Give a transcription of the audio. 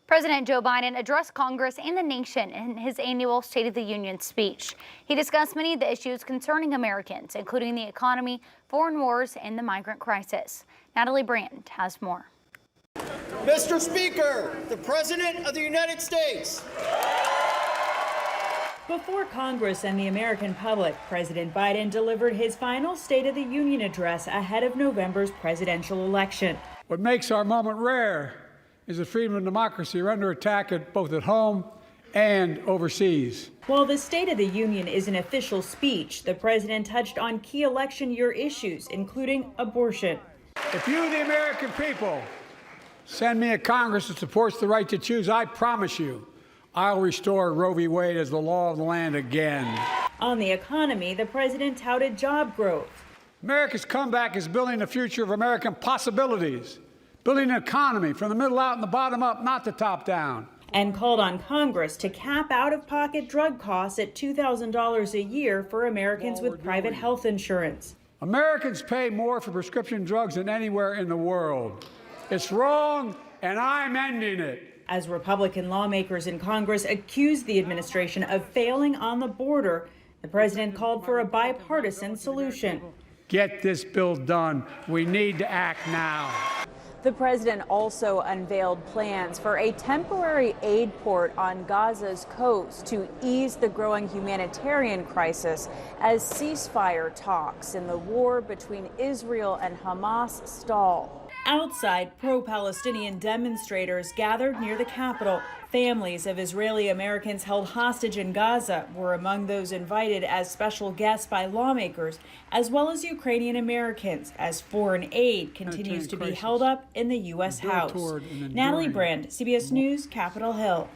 President Joe Biden addressed Congress and the nation in his annual State of the Union speech. He discussed many of the issues concerning Americans, including the economy, foreign wars, and the migrant crisis. Natalie Brandt has more. Mr. Speaker, the President of the United States. Before Congress and the American public, President Biden delivered his final State of the Union address ahead of November's presidential election. What makes our moment rare is that freedom and democracy are under attack both at home and overseas. While the State of the Union is an official speech, the president touched on key election year issues, including abortion. If you, the American people, send me a Congress that supports the right to choose, I promise you, I'll restore Roe v. Wade as the law of the land again. On the economy, the president touted job growth. America's comeback is building the future of American possibilities, building an economy from the middle out and the bottom up, not the top down. And called on Congress to cap out-of-pocket drug costs at $2,000 a year for Americans with private health insurance. Americans pay more for prescription drugs than anywhere in the world. It's wrong, and I'm ending it. As Republican lawmakers in Congress accused the administration of failing on the border, the president called for a bipartisan solution. Get this bill done. We need to act now. The president also unveiled plans for a temporary aid port on Gaza's coast to ease the growing humanitarian crisis as ceasefire talks in the war between Israel and Hamas stall. Outside, pro-Palestinian demonstrators gathered near the Capitol. Families of Israeli Americans held hostage in Gaza were among those invited as special guests by lawmakers, as well as Ukrainian Americans, as foreign aid continues to be held up in the U.S. House. Natalie Brandt, CBS News, Capitol Hill.